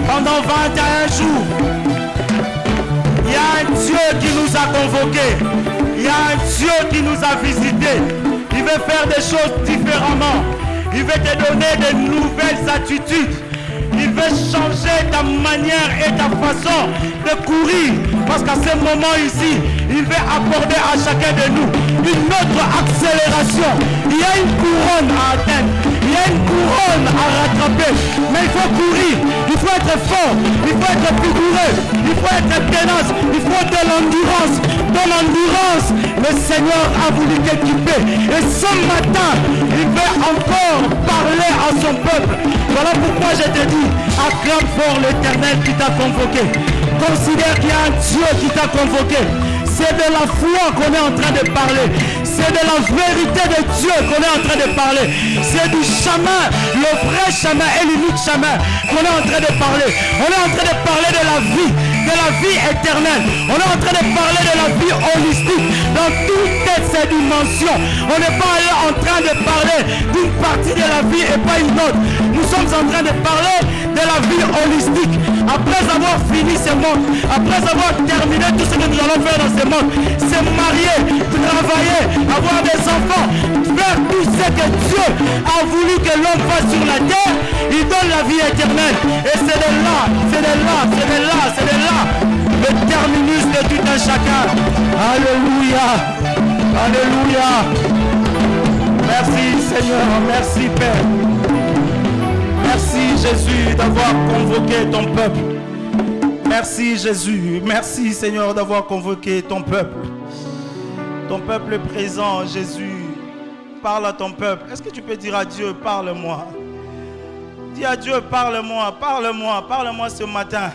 pendant 21 jours. Il y a un Dieu qui nous a convoqués. Il y a un Dieu qui nous a visités. Il veut faire des choses différemment. Il veut te donner de nouvelles attitudes. Il veut changer ta manière et ta façon de courir. Parce qu'à ce moment ici, il veut accorder à chacun de nous une autre accélération. Il y a une couronne à atteindre. Il y a une couronne à rattraper. Mais il faut courir. Il faut être fort. Il faut être vigoureux. Il faut être tenace. Il faut de l'endurance. De l'endurance, le Seigneur a voulu t'équiper. Et ce matin, il veut encore parler à son peuple. Voilà pourquoi je te dis, acclame fort l'Éternel qui t'a convoqué. Considère qu'il y a un Dieu qui t'a convoqué. C'est de la foi qu'on est en train de parler. C'est de la vérité de Dieu qu'on est en train de parler. C'est du chemin, le vrai chemin et l'unique chemin qu'on est en train de parler. On est en train de parler de la vie éternelle. On est en train de parler de la vie holistique dans toutes ses dimensions. On n'est pas en train de parler d'une partie de la vie et pas une autre. Nous sommes en train de parler de la vie holistique. Après avoir fini ce monde, après avoir terminé tout ce que nous allons faire dans ce monde, se marier, travailler, avoir des enfants, faire tout ce que Dieu a voulu que l'homme fasse sur la terre, il donne la vie éternelle. Et c'est de là, le terminus de tout un chacun. Alléluia, alléluia. Merci Seigneur, merci Père. Merci Jésus d'avoir convoqué ton peuple. Merci Jésus, merci Seigneur d'avoir convoqué ton peuple. Ton peuple présent, Jésus. Parle à ton peuple. Est-ce que tu peux dire à Dieu, parle-moi? Dis à Dieu, parle-moi, parle-moi, parle-moi ce matin.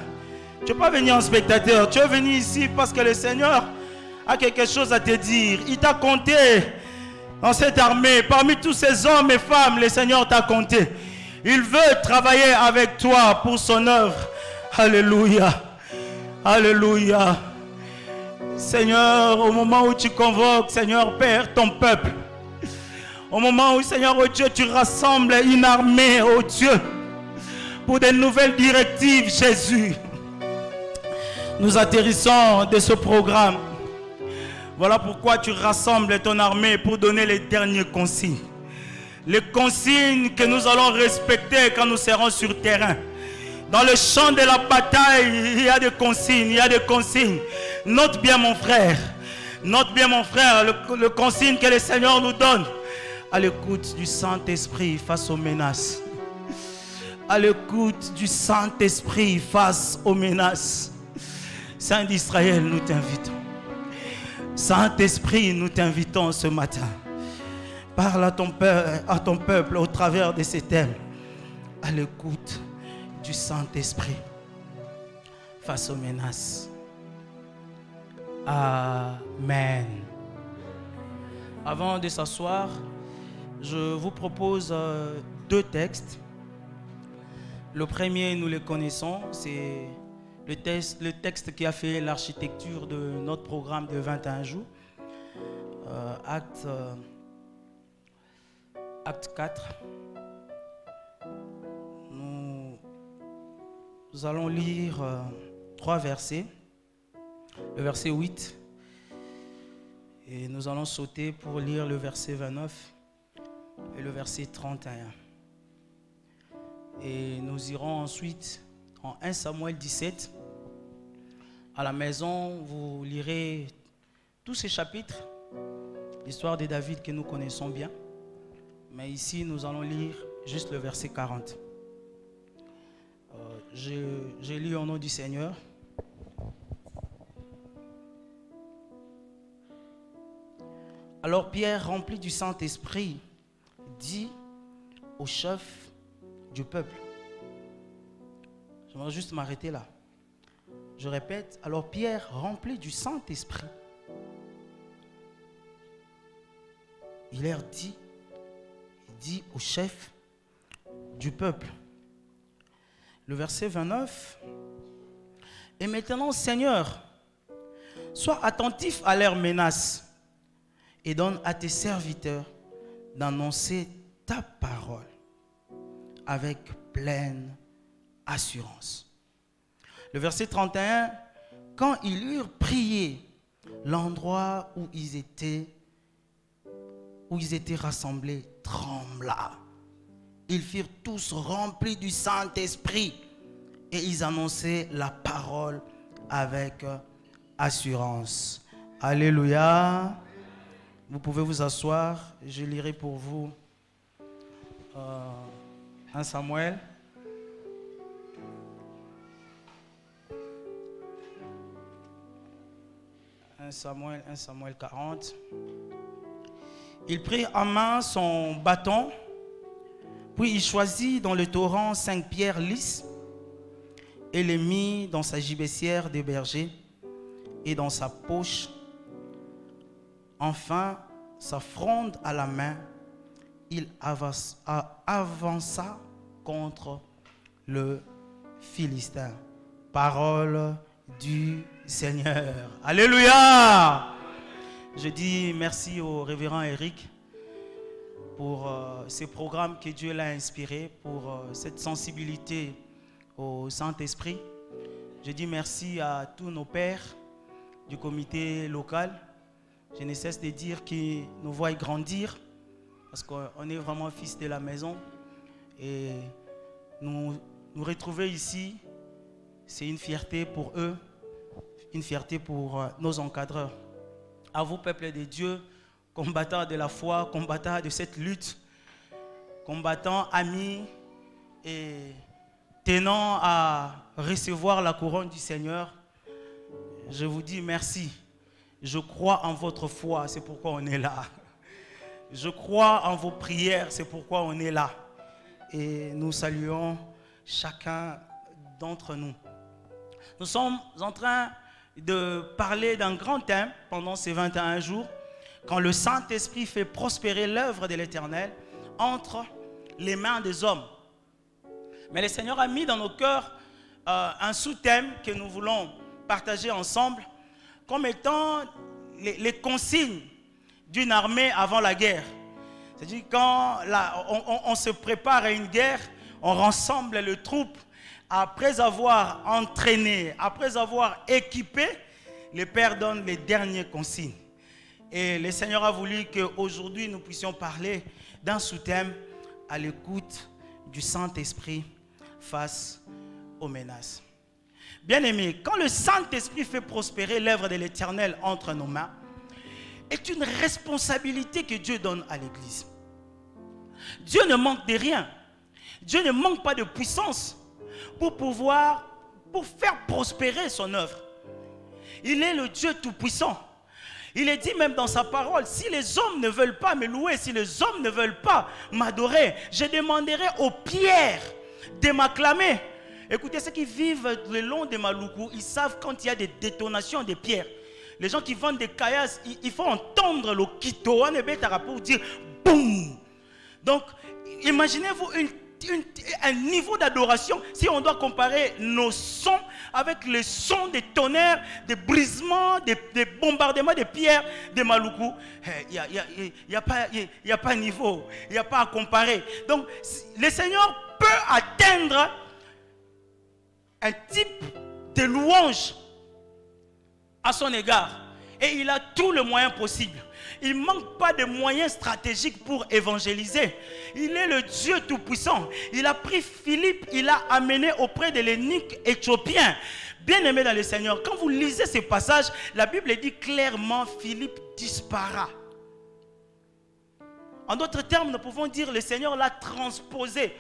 Tu n'es pas venu en spectateur, tu es venu ici parce que le Seigneur a quelque chose à te dire. Il t'a compté dans cette armée. Parmi tous ces hommes et femmes, le Seigneur t'a compté. Il veut travailler avec toi pour son œuvre. Alléluia. Alléluia. Seigneur, au moment où tu convoques, Seigneur Père, ton peuple. Au moment où, Seigneur, oh Dieu, tu rassembles une armée, oh Dieu, pour des nouvelles directives, Jésus. Nous atterrissons de ce programme. Voilà pourquoi tu rassembles ton armée pour donner les dernières consignes. Les consignes que nous allons respecter quand nous serons sur terrain. Dans le champ de la bataille, il y a des consignes, il y a des consignes. Note bien mon frère, note bien mon frère, le consigne que le Seigneur nous donne. À l'écoute du Saint-Esprit face aux menaces. À l'écoute du Saint-Esprit face aux menaces. Saint d'Israël, nous t'invitons. Saint-Esprit, nous t'invitons ce matin. Parle à ton peuple au travers de ces thèmes. À l'écoute du Saint-Esprit face aux menaces. Amen. Avant de s'asseoir, je vous propose deux textes. Le premier, nous le connaissons, c'est le texte qui a fait l'architecture de notre programme de 21 jours. Acte 4. Nous allons lire 3 versets. Le verset 8. Et nous allons sauter pour lire le verset 29 et le verset 31. Et nous irons ensuite en 1 Samuel 17. À la maison, vous lirez tous ces chapitres, l'histoire de David que nous connaissons bien. Mais ici, nous allons lire juste le verset 40. Je lis au nom du Seigneur. Alors Pierre, rempli du Saint-Esprit, dit au chef du peuple. J'aimerais juste m'arrêter là. Je répète, alors Pierre, rempli du Saint-Esprit, il leur dit au chef du peuple. Le verset 29. Et maintenant, Seigneur, sois attentif à leurs menaces et donne à tes serviteurs d'annoncer ta parole avec pleine assurance. Le verset 31, quand ils eurent prié, l'endroit où ils étaient rassemblés trembla. Ils furent tous remplis du Saint-Esprit et ils annonçaient la parole avec assurance. Alléluia. Vous pouvez vous asseoir. Je lirai pour vous 1 Samuel. « 1 Samuel 40. Il prit en main son bâton, puis il choisit dans le torrent 5 pierres lisses et les mit dans sa gibecière de berger et dans sa poche. Enfin, sa fronde à la main, il avança contre le Philistin. » Parole du Seigneur. Alléluia. Je dis merci au révérend Eric pour ce programme que Dieu l'a inspiré, pour cette sensibilité au Saint-Esprit. Je dis merci à tous nos pères du comité local. Je ne cesse de dire qu'ils nous voient grandir parce qu'on est vraiment fils de la maison. Et nous retrouver ici, c'est une fierté pour eux, une fierté pour nos encadreurs. À vous, peuple de Dieu, combattants de la foi, combattants de cette lutte, combattants, amis et tenant à recevoir la couronne du Seigneur, je vous dis merci. Je crois en votre foi, c'est pourquoi on est là. Je crois en vos prières, c'est pourquoi on est là. Et nous saluons chacun d'entre nous. Nous sommes en train de parler d'un grand thème pendant ces 21 jours, quand le Saint-Esprit fait prospérer l'œuvre de l'Éternel entre les mains des hommes. Mais le Seigneur a mis dans nos cœurs un sous-thème que nous voulons partager ensemble comme étant les consignes d'une armée avant la guerre. C'est-à-dire quand on se prépare à une guerre, on rassemble les troupes. Après avoir entraîné, après avoir équipé, les pères donnent les dernières consignes. Et le Seigneur a voulu qu'aujourd'hui nous puissions parler d'un sous-thème à l'écoute du Saint-Esprit face aux menaces. Bien-aimés, quand le Saint-Esprit fait prospérer l'œuvre de l'Éternel entre nos mains, est une responsabilité que Dieu donne à l'Église. Dieu ne manque de rien. Dieu ne manque pas de puissance pour faire prospérer son œuvre. Il est le Dieu tout-puissant. Il est dit même dans sa parole, si les hommes ne veulent pas me louer, si les hommes ne veulent pas m'adorer, je demanderai aux pierres de m'acclamer. Écoutez, ceux qui vivent le long de Maluku, ils savent quand il y a des détonations de pierres. Les gens qui vendent des caillasses, il faut entendre le kito pour dire boum. Donc, imaginez-vous un niveau d'adoration, si on doit comparer nos sons avec les sons des tonnerres, des brisements, des bombardements de pierres de Maluku, il n'y a pas niveau, il n'y a pas à comparer. Donc, le Seigneur peut atteindre un type de louange à son égard. Et il a tous les moyens possibles. Il ne manque pas de moyens stratégiques pour évangéliser. Il est le Dieu tout-puissant. Il a pris Philippe, il l'a amené auprès de l'eunuque éthiopien. Bien-aimé dans le Seigneur, quand vous lisez ce passage, la Bible dit clairement, Philippe dispara. En d'autres termes, nous pouvons dire le Seigneur l'a transposé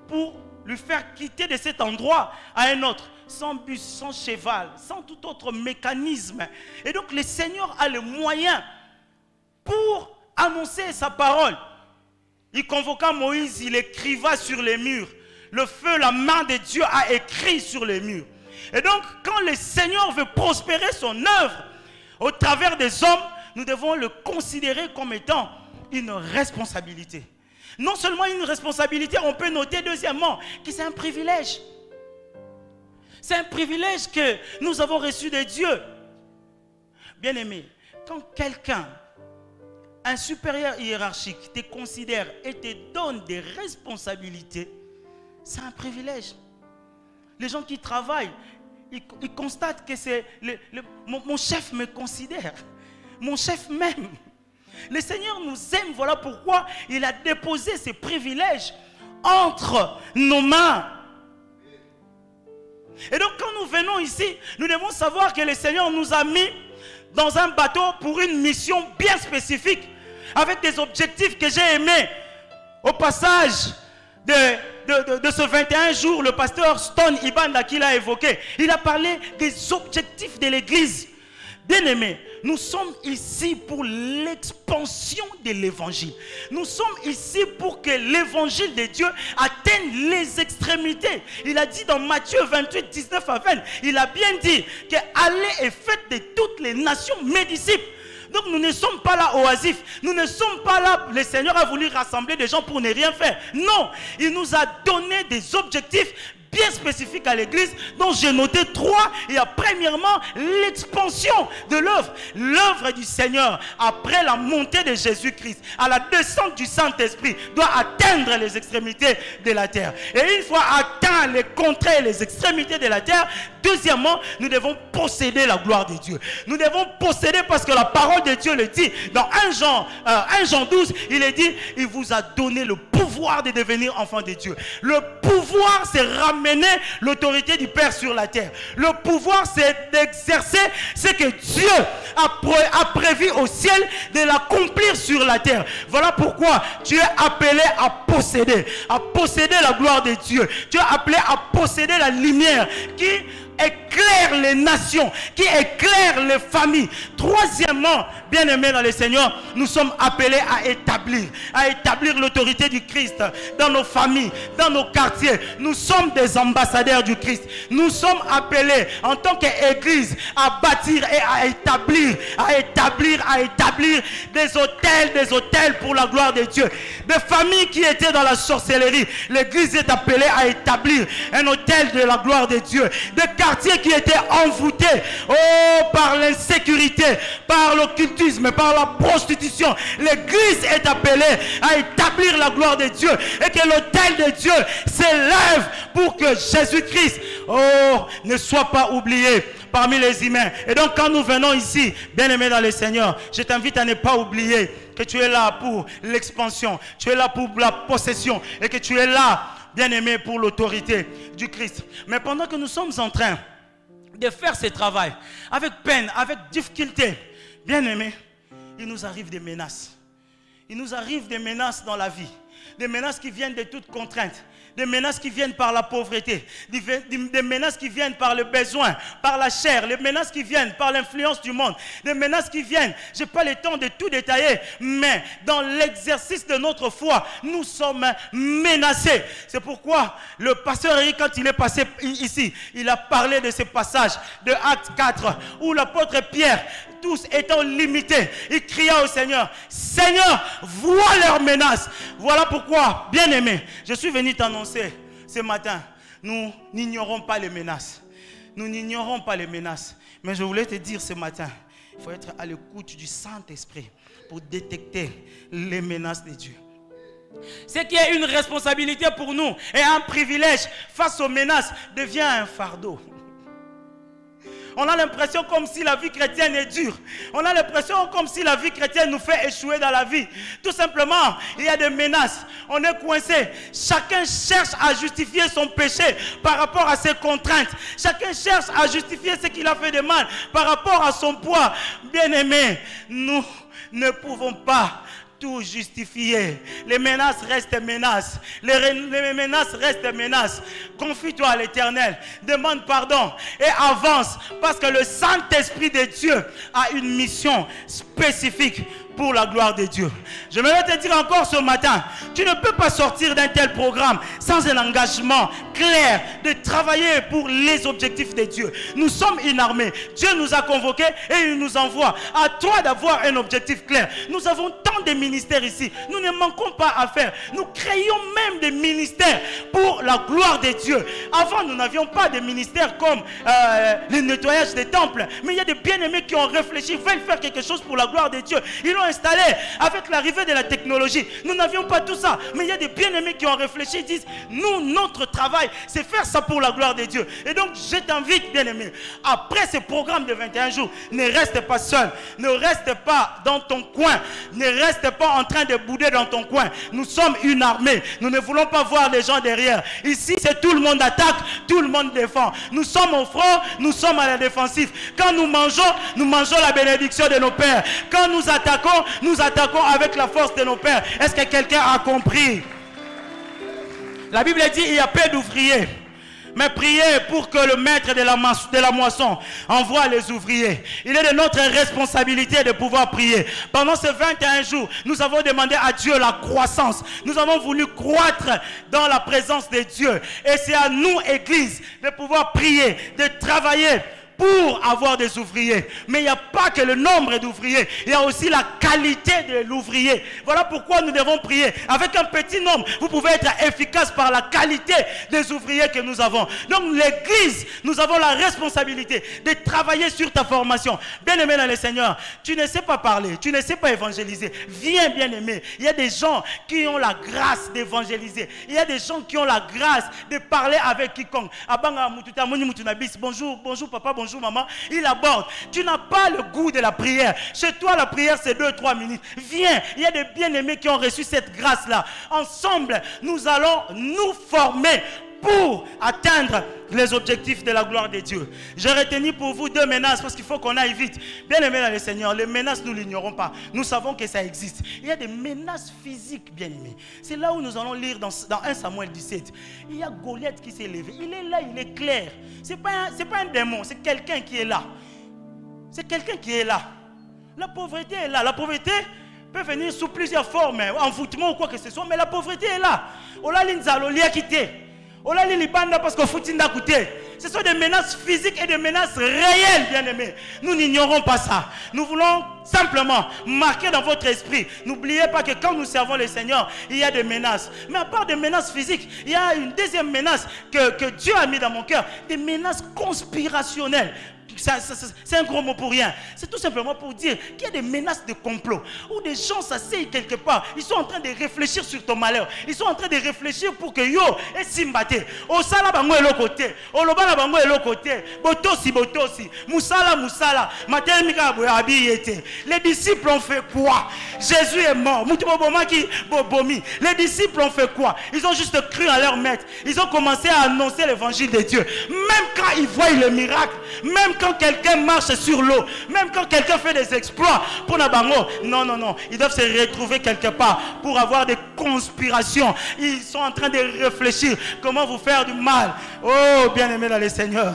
pour lui faire quitter de cet endroit à un autre, sans bus, sans cheval, sans tout autre mécanisme. Et donc le Seigneur a le moyen pour annoncer sa parole. Il convoqua Moïse, il écriva sur les murs. Le feu, la main de Dieu a écrit sur les murs. Et donc, quand le Seigneur veut prospérer son œuvre au travers des hommes, nous devons le considérer comme étant une responsabilité. Non seulement une responsabilité, on peut noter deuxièmement que c'est un privilège. C'est un privilège que nous avons reçu de Dieu. Bien-aimé, quand quelqu'un, un supérieur hiérarchique, te considère et te donne des responsabilités, c'est un privilège. Les gens qui travaillent, il constate que c'est mon chef me considère. Mon chef m'aime. Le Seigneur nous aime. Voilà pourquoi il a déposé ses privilèges entre nos mains. Et donc quand nous venons ici, nous devons savoir que le Seigneur nous a mis dans un bateau pour une mission bien spécifique, avec des objectifs que j'ai aimés. Au passage de ce 21 jours, le pasteur Stone Ibanda qui l'a évoqué, il a parlé des objectifs de l'Église. Bien aimés, nous sommes ici pour l'expansion de l'évangile. Nous sommes ici pour que l'évangile de Dieu atteigne les extrémités. Il a dit dans Matthieu 28, 19 à 20, il a bien dit que allez et faites de toutes les nations mes disciples. Donc nous ne sommes pas là oisifs. Nous ne sommes pas là, le Seigneur a voulu rassembler des gens pour ne rien faire. Non, il nous a donné des objectifs bien spécifique à l'église, dont j'ai noté 3. Il y a premièrement l'expansion de l'œuvre. L'œuvre du Seigneur, après la montée de Jésus-Christ, à la descente du Saint-Esprit, doit atteindre les extrémités de la terre. Et une fois atteint les contrées et les extrémités de la terre, deuxièmement, nous devons posséder la gloire de Dieu. Nous devons posséder parce que la parole de Dieu le dit. Dans 1 Jean 12, il est dit, il vous a donné le pouvoir de devenir enfant de Dieu. Le pouvoir, c'est ramener l'autorité du Père sur la terre. Le pouvoir, c'est d'exercer ce que Dieu a prévu au ciel, de l'accomplir sur la terre. Voilà pourquoi tu es appelé à posséder la gloire de Dieu. Tu es appelé à posséder la lumière qui éclaire les nations, qui éclaire les familles. Troisièmement, bien aimés dans le Seigneur, nous sommes appelés à établir l'autorité du Christ dans nos familles, dans nos quartiers. Nous sommes des ambassadeurs du Christ. Nous sommes appelés en tant qu'Église à bâtir et à établir des hôtels pour la gloire de Dieu. Des familles qui étaient dans la sorcellerie, l'Église est appelée à établir un hôtel de la gloire de Dieu. Des quartiers qui étaient envoûtés par l'insécurité, par l'occultisme, par la prostitution. L'Église est appelée à établir la gloire de Dieu et que l'autel de Dieu s'élève pour que Jésus-Christ ne soit pas oublié parmi les humains. Et donc quand nous venons ici, bien aimés dans le Seigneur, je t'invite à ne pas oublier que tu es là pour l'expansion, tu es là pour la possession et que tu es là, bien aimé, pour l'autorité du Christ. Mais pendant que nous sommes en train de faire ce travail, avec peine, avec difficulté, bien aimé, il nous arrive des menaces. Il nous arrive des menaces dans la vie. Des menaces qui viennent de toutes contraintes. Des menaces qui viennent par la pauvreté, des menaces qui viennent par le besoin, par la chair, les menaces qui viennent par l'influence du monde, des menaces qui viennent, je n'ai pas le temps de tout détailler, mais dans l'exercice de notre foi, nous sommes menacés. C'est pourquoi le pasteur Eric, quand il est passé ici, il a parlé de ce passage de Actes 4, où l'apôtre Pierre, tous étant limités, il cria au Seigneur, Seigneur, vois leurs menaces. Voilà pourquoi, bien aimé, je suis venu t'annoncer ce matin, nous n'ignorons pas les menaces. Nous n'ignorons pas les menaces. Mais je voulais te dire ce matin, il faut être à l'écoute du Saint-Esprit pour détecter les menaces de Dieu. Ce qui est une responsabilité pour nous et un privilège face aux menaces devient un fardeau. On a l'impression comme si la vie chrétienne est dure. On a l'impression comme si la vie chrétienne nous fait échouer dans la vie. Tout simplement, il y a des menaces. On est coincé. Chacun cherche à justifier son péché par rapport à ses contraintes. Chacun cherche à justifier ce qu'il a fait de mal par rapport à son poids. Bien-aimés, nous ne pouvons pas tout justifier. Les menaces restent menaces. Les menaces restent menaces. Confie-toi à l'Éternel. Demande pardon et avance parce que le Saint-Esprit de Dieu a une mission spécifique pour la gloire de Dieu. Je vais te dire encore ce matin, tu ne peux pas sortir d'un tel programme sans un engagement clair de travailler pour les objectifs de Dieu. Nous sommes une armée. Dieu nous a convoqués et il nous envoie. À toi d'avoir un objectif clair. Nous avons tant de ministères ici. Nous ne manquons pas à faire. Nous créons même des ministères pour la gloire de Dieu. Avant, nous n'avions pas de ministères comme le nettoyage des temples. Mais il y a des bien-aimés qui ont réfléchi, veulent faire quelque chose pour la gloire de Dieu. Ils ont installé avec l'arrivée de la technologie. Nous n'avions pas tout ça. Mais il y a des bien-aimés qui ont réfléchi, ils disent, nous, notre travail, c'est faire ça pour la gloire de Dieu. Et donc, je t'invite, bien-aimé, après ce programme de 21 jours, ne reste pas seul, ne reste pas dans ton coin, ne reste pas en train de bouder dans ton coin. Nous sommes une armée, nous ne voulons pas voir les gens derrière. Ici, c'est tout le monde attaque, tout le monde défend. Nous sommes au front, nous sommes à la défensive. Quand nous mangeons la bénédiction de nos pères. Quand nous attaquons avec la force de nos pères. Est-ce que quelqu'un a compris? La Bible dit, il y a peu d'ouvriers. Mais priez pour que le maître de la moisson envoie les ouvriers. Il est de notre responsabilité de pouvoir prier. Pendant ces 21 jours, nous avons demandé à Dieu la croissance. Nous avons voulu croître dans la présence de Dieu. Et c'est à nous, Église, de pouvoir prier, de travailler pour avoir des ouvriers. Mais il n'y a pas que le nombre d'ouvriers, il y a aussi la qualité de l'ouvrier. Voilà pourquoi nous devons prier. Avec un petit nombre, vous pouvez être efficace par la qualité des ouvriers que nous avons. Donc l'Église, nous avons la responsabilité de travailler sur ta formation. Bien-aimé dans le Seigneur, tu ne sais pas parler, tu ne sais pas évangéliser. Viens, bien-aimé. Il y a des gens qui ont la grâce d'évangéliser. Il y a des gens qui ont la grâce de parler avec quiconque. Bonjour, bonjour papa, bonjour maman, il aborde. Tu n'as pas le goût de la prière. Chez toi, la prière, c'est 2-3 minutes. Viens, il y a des bien-aimés qui ont reçu cette grâce-là. Ensemble, nous allons nous former pour atteindre les objectifs de la gloire de Dieu. J'ai retenu pour vous 2 menaces parce qu'il faut qu'on aille vite. Bien-aimés dans le Seigneur, les menaces, nous ne l'ignorons pas. Nous savons que ça existe. Il y a des menaces physiques, bien-aimés. C'est là où nous allons lire dans 1 Samuel 17. Il y a Goliath qui s'est levé. Il est là, il est clair. Ce n'est pas un démon, c'est quelqu'un qui est là. C'est quelqu'un qui est là. La pauvreté est là. La pauvreté peut venir sous plusieurs formes, envoûtement ou quoi que ce soit, mais la pauvreté est là. Ce sont des menaces physiques et des menaces réelles, bien-aimés. Nous n'ignorons pas ça. Nous voulons simplement marquer dans votre esprit. N'oubliez pas que quand nous servons le Seigneur, il y a des menaces. Mais à part des menaces physiques, il y a une deuxième menace que Dieu a mis dans mon cœur. Des menaces conspirationnelles. C'est un gros mot pour rien. C'est tout simplement pour dire qu'il y a des menaces de complot où des gens s'asseyent quelque part. Ils sont en train de réfléchir sur ton malheur. Ils sont en train de réfléchir pour que yo et simbate. O sala bango est l'autre côté. O lobana bango est l'autre côté. Botosi botosi. Musala musala. Matin mika boyabi yete. Les disciples ont fait quoi? Jésus est mort. Mutuboboma qui bobomi. Les disciples ont fait quoi? Ils ont juste cru à leur maître. Ils ont commencé à annoncer l'évangile de Dieu. Même quand ils voient le miracle, même quand quelqu'un marche sur l'eau, même quand quelqu'un fait des exploits pour Nabango, non, ils doivent se retrouver quelque part pour avoir des conspirations. Ils sont en train de réfléchir comment vous faire du mal. Oh, bien-aimé dans le Seigneur,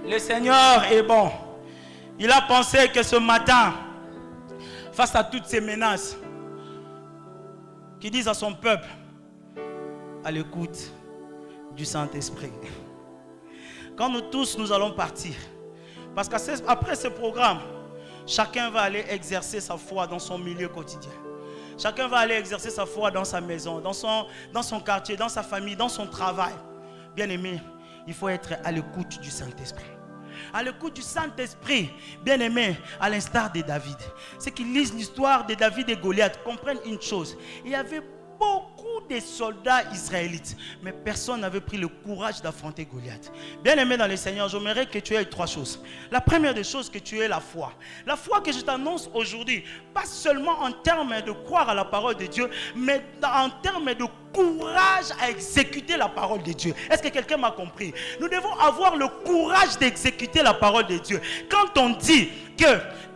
le Seigneur est bon. Il a pensé que ce matin, face à toutes ces menaces, qu'il dise à son peuple, à l'écoute du Saint-Esprit. Quand nous tous, nous allons partir. Parce qu'après ce programme, chacun va aller exercer sa foi dans son milieu quotidien. Chacun va aller exercer sa foi dans sa maison, dans son quartier, dans sa famille, dans son travail. Bien-aimé, il faut être à l'écoute du Saint-Esprit. À l'écoute du Saint-Esprit, bien-aimé, à l'instar de David. Ceux qui lisent l'histoire de David et Goliath comprennent une chose. Il y avait beaucoup de soldats israélites, mais personne n'avait pris le courage d'affronter Goliath. Bien-aimé dans le Seigneur, j'aimerais que tu aies 3 choses. La première des choses, que tu aies la foi. La foi que je t'annonce aujourd'hui, pas seulement en termes de croire à la parole de Dieu, mais en termes de courage à exécuter la parole de Dieu. Est-ce que quelqu'un m'a compris? Nous devons avoir le courage d'exécuter la parole de Dieu. Quand on dit que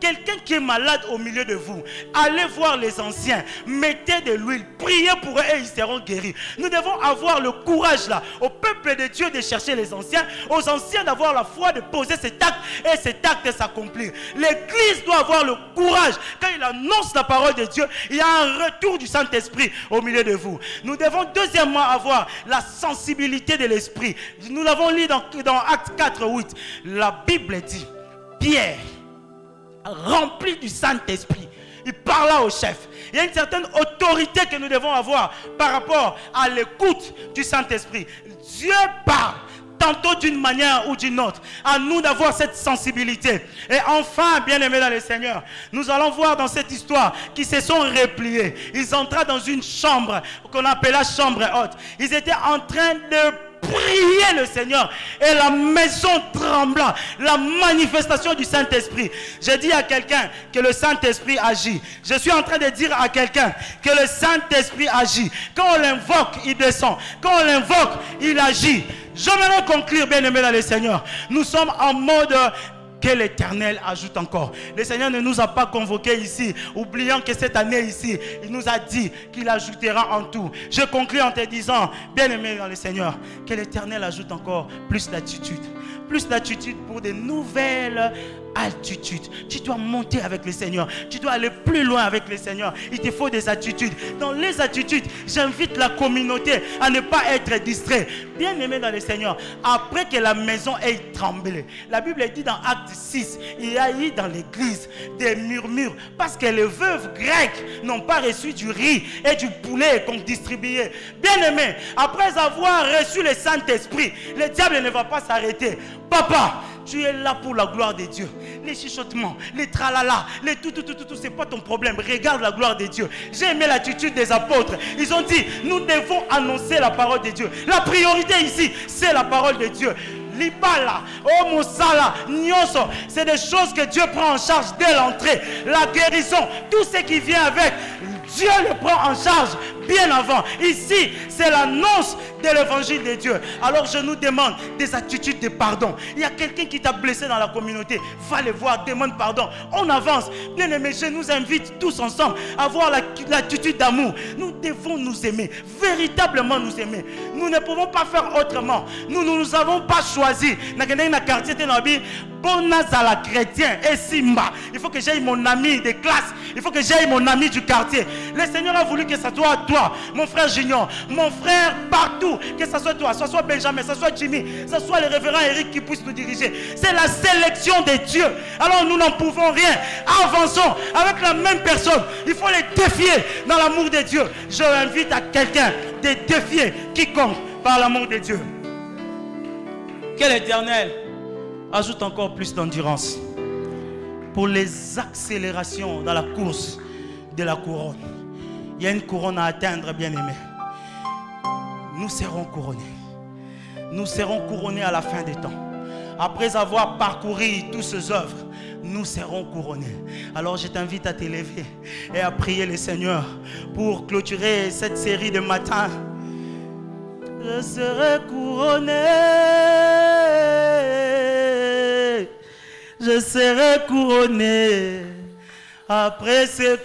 quelqu'un qui est malade au milieu de vous, allez voir les anciens, mettez de l'huile, priez pour eux et ils seront guéris. Nous devons avoir le courage là, au peuple de Dieu de chercher les anciens, aux anciens d'avoir la foi de poser cet acte et cet acte s'accomplir. L'Église doit avoir le courage. Quand il annonce la parole de Dieu, il y a un retour du Saint-Esprit au milieu de vous. Nous devons deuxièmement avoir la sensibilité de l'Esprit. Nous l'avons lu dans Actes 4:8. La Bible dit, Pierre, rempli du Saint-Esprit, il parla au chef. Il y a une certaine autorité que nous devons avoir par rapport à l'écoute du Saint-Esprit. Dieu parle. tantôt d'une manière ou d'une autre. À nous d'avoir cette sensibilité. Et enfin, bien-aimés dans le Seigneur, nous allons voir dans cette histoire qu'ils se sont repliés. Ils entraient dans une chambre qu'on appelle la chambre haute. Ils étaient en train de prier le Seigneur et la maison trembla, la manifestation du Saint-Esprit. J'ai dit à quelqu'un que le Saint-Esprit agit. Je suis en train de dire à quelqu'un que le Saint-Esprit agit. Quand on l'invoque, il descend. Quand on l'invoque, il agit. J'aimerais conclure, bien-aimés dans le Seigneur. Nous sommes en mode que l'Éternel ajoute encore. Le Seigneur ne nous a pas convoqués ici, oubliant que cette année ici, il nous a dit qu'il ajoutera en tout. Je conclue en te disant, bien-aimé dans le Seigneur, que l'Éternel ajoute encore plus d'attitude. Plus d'attitude pour de nouvelles altitudes. Tu dois monter avec le Seigneur. Tu dois aller plus loin avec le Seigneur. Il te faut des attitudes. Dans les attitudes, j'invite la communauté à ne pas être distrait. Bien aimé dans le Seigneur, après que la maison ait tremblé, la Bible dit dans Acte 6, il y a eu dans l'église des murmures parce que les veuves grecques n'ont pas reçu du riz et du poulet qu'on distribuait. Bien aimé, après avoir reçu le Saint-Esprit, le diable ne va pas s'arrêter. Papa, tu es là pour la gloire de Dieu. Les chuchotements, les tralala, les tout, c'est pas ton problème. Regarde la gloire de Dieu. J'ai aimé l'attitude des apôtres. Ils ont dit, nous devons annoncer la parole de Dieu. La priorité ici, c'est la parole de Dieu. Libala, Omosala, Nyoso, c'est des choses que Dieu prend en charge dès l'entrée. La guérison, tout ce qui vient avec, Dieu le prend en charge bien avant. Ici, c'est l'annonce de l'évangile de Dieu. Alors je nous demande des attitudes de pardon. Il y a quelqu'un qui t'a blessé dans la communauté. Va le voir, demande pardon. On avance. Bien aimé, je nous invite tous ensemble à avoir l'attitude d'amour. Nous devons nous aimer, véritablement nous aimer. Nous ne pouvons pas faire autrement. Nous ne nous avons pas choisi. Chrétien et Simba. Il faut que j'aille mon ami de classe. Il faut que j'aille mon ami du quartier. Le Seigneur a voulu que ça soit toi, mon frère Junior, mon frère partout, que ça soit toi, que ça soit Benjamin, que ça soit Jimmy, que ça soit le révérend Eric qui puisse nous diriger. C'est la sélection de Dieu. Alors nous n'en pouvons rien. Avançons avec la même personne. Il faut les défier dans l'amour de Dieu. Je invite à quelqu'un de défier quiconque par l'amour de Dieu. Que l'Éternel ajoute encore plus d'endurance pour les accélérations dans la course de la couronne. Il y a une couronne à atteindre, bien-aimés. Nous serons couronnés. Nous serons couronnés à la fin des temps. Après avoir parcouru toutes ces œuvres, nous serons couronnés. Alors je t'invite à t'élever et à prier le Seigneur pour clôturer cette série de matins. Je serai couronné. Je serai couronné après ce